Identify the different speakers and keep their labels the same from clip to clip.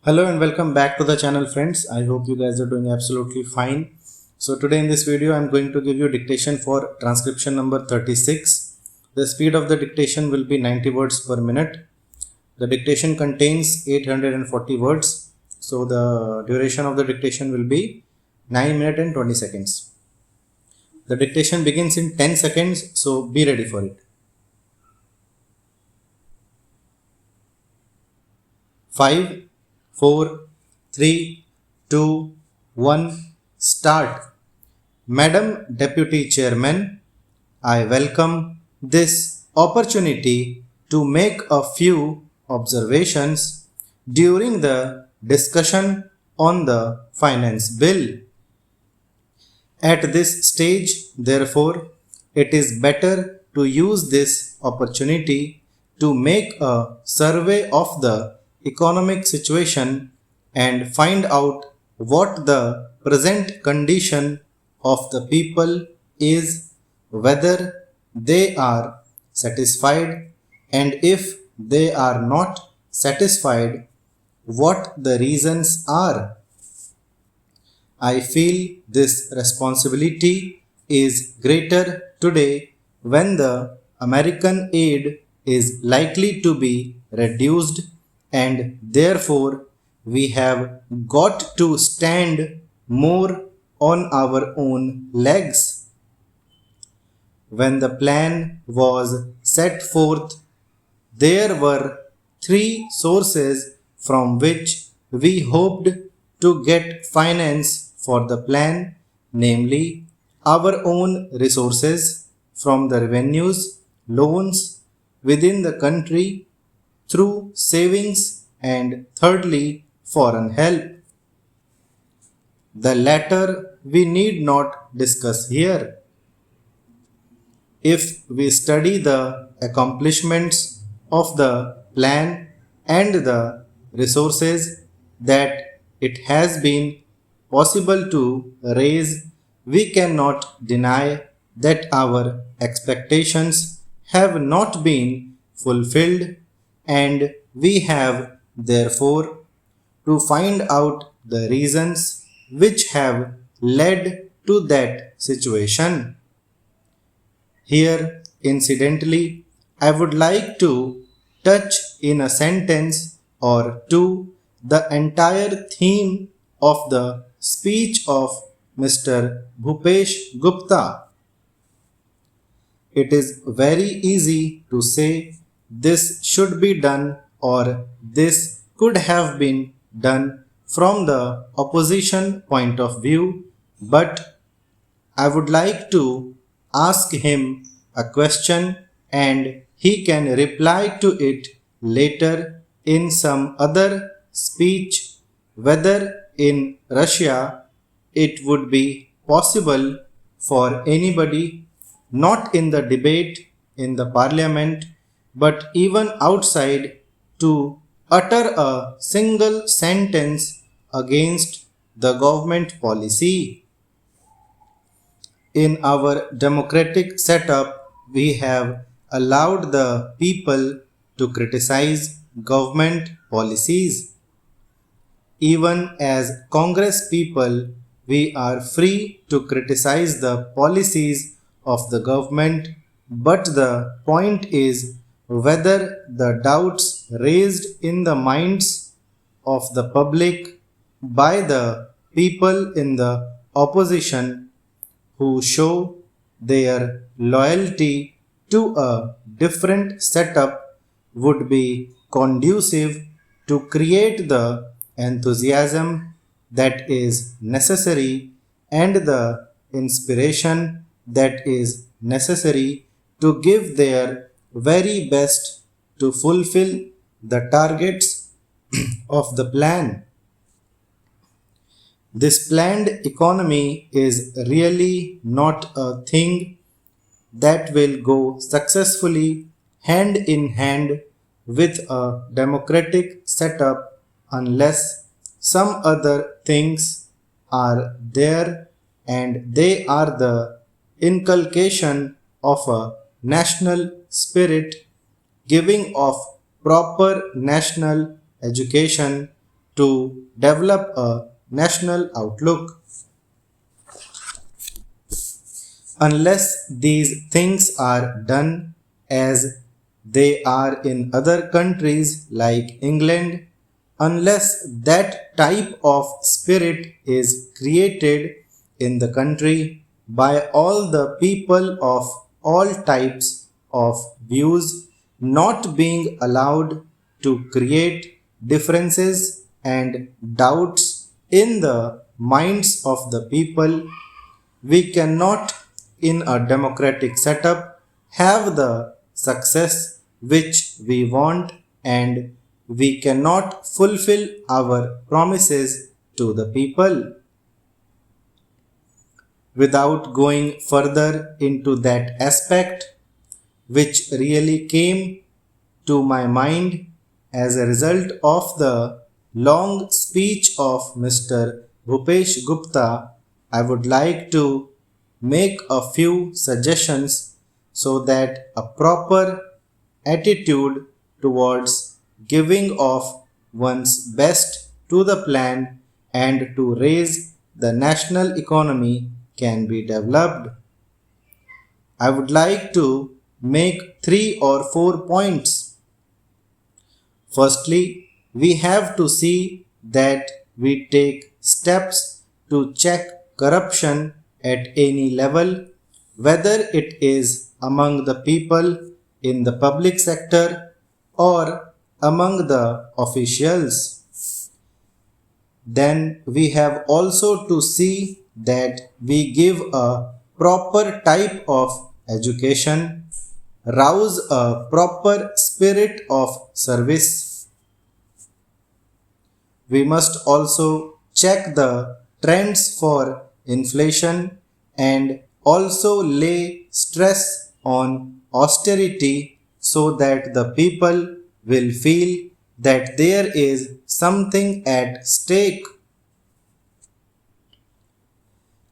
Speaker 1: Hello and welcome back to the channel, friends. I hope you guys are doing absolutely fine. So today in this video I'm going to give you dictation for transcription number 36. The speed of the dictation will be 90 words per minute. The dictation contains 840 words. So the duration of the dictation will be 9 minutes and 20 seconds. The dictation begins in 10 seconds, so be ready for it. 5, 4, 3, 2, 1, start. Madam Deputy Chairman, I welcome this opportunity to make a few observations during the discussion on the finance bill. At this stage, therefore, it is better to use this opportunity to make a survey of the economic situation and find out what the present condition of the people is, whether they are satisfied, and if they are not satisfied, what the reasons are. I feel this responsibility is greater today when the American aid is likely to be reduced, and therefore we have got to stand more on our own legs. When the plan was set forth, there were three sources from which we hoped to get finance for the plan, namely our own resources from the revenues, loans within the country, through savings, and thirdly, foreign help. The latter we need not discuss here. If we study the accomplishments of the plan and the resources that it has been possible to raise, we cannot deny that our expectations have not been fulfilled, and we have therefore to find out the reasons which have led to that situation. Here, incidentally, I would like to touch in a sentence or two the entire theme of the speech of Mr. Bhupesh Gupta. It is very easy to say this should be done or this could have been done from the opposition point of view, but I would like to ask him a question and he can reply to it later in some other speech, whether in Russia it would be possible for anybody, not in the debate in the parliament, but even outside, to utter a single sentence against the government policy. In our democratic setup, we have allowed the people to criticize government policies. Even as Congress people, we are free to criticize the policies of the government, but the point is whether the doubts raised in the minds of the public by the people in the opposition who show their loyalty to a different setup would be conducive to create the enthusiasm that is necessary and the inspiration that is necessary to give their very best to fulfill the targets of the plan. This planned economy is really not a thing that will go successfully hand in hand with a democratic setup unless some other things are there, and they are the inculcation of a national spirit, giving of proper national education to develop a national outlook. Unless these things are done as they are in other countries like England, unless that type of spirit is created in the country by all the people of all types of views, not being allowed to create differences and doubts in the minds of the people, we cannot, in a democratic setup, have the success which we want, and we cannot fulfill our promises to the people. Without going further into that aspect, which really came to my mind as a result of the long speech of Mr. Bhupesh Gupta, I would like to make a few suggestions so that a proper attitude towards giving of one's best to the plan and to raise the national economy can be developed. I would like to make 3 or 4 points. Firstly, we have to see that we take steps to check corruption at any level, whether it is among the people in the public sector or among the officials. Then we have also to see that we give a proper type of education, rouse a proper spirit of service. We must also check the trends for inflation and also lay stress on austerity so that the people will feel that there is something at stake.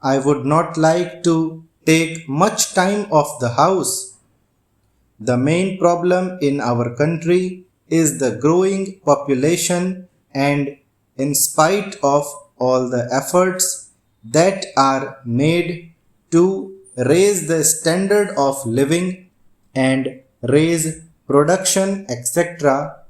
Speaker 1: I would not like to take much time of the house. The main problem in our country is the growing population, and in spite of all the efforts that are made to raise the standard of living and raise production, etc.,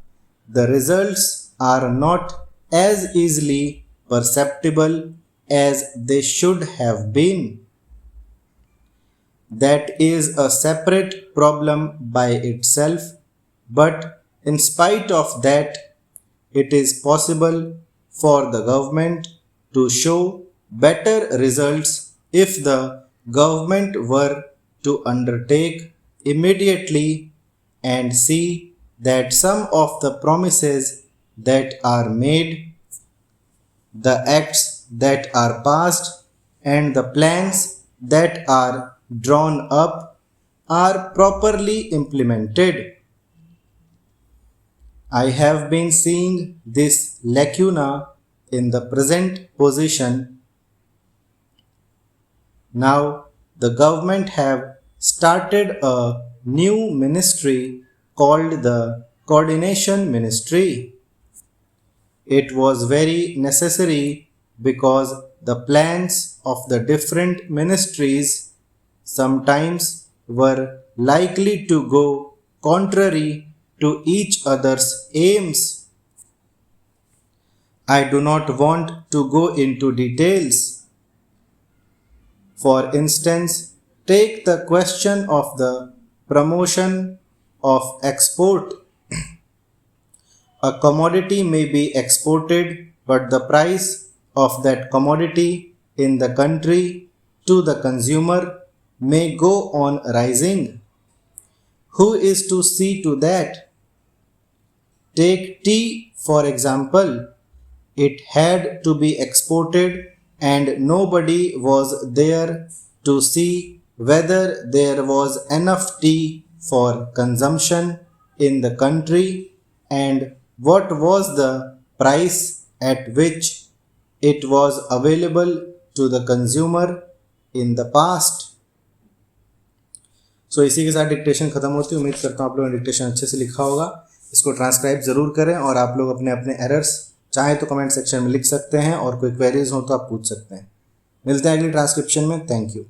Speaker 1: the results are not as easily perceptible as they should have been. That is a separate problem by itself, but in spite of that, it is possible for the government to show better results if the government were to undertake immediately and see that some of the promises that are made, the acts that are passed, and the plans that are drawn up are properly implemented. I have been seeing this lacuna in the present position. Now the government have started a new ministry called the Coordination Ministry. It was very necessary because the plans of the different ministries sometimes were likely to go contrary to each other's aims. I do not want to go into details. For instance, take the question of the promotion of export. A commodity may be exported, but the price of that commodity in the country to the consumer may go on rising. Who is to see to that? Take tea for example. It had to be exported and nobody was there to see whether there was enough tea for consumption in the country and what was the price at which it was available to the consumer in the past. सो इसी के साथ dictation खत्म होती है। उम्मीद करता हूँ आप लोगों ने डिक्टेशन अच्छे से लिखा होगा। इसको ट्रांसक्राइब ज़रूर करें और आप लोग अपने अपने एरर्स चाहे तो कमेंट सेक्शन में लिख सकते हैं और कोई क्वेरीज हो तो आप पूछ सकते हैं। मिलते हैं अगली ट्रांसक्रिप्शन में। Thank you.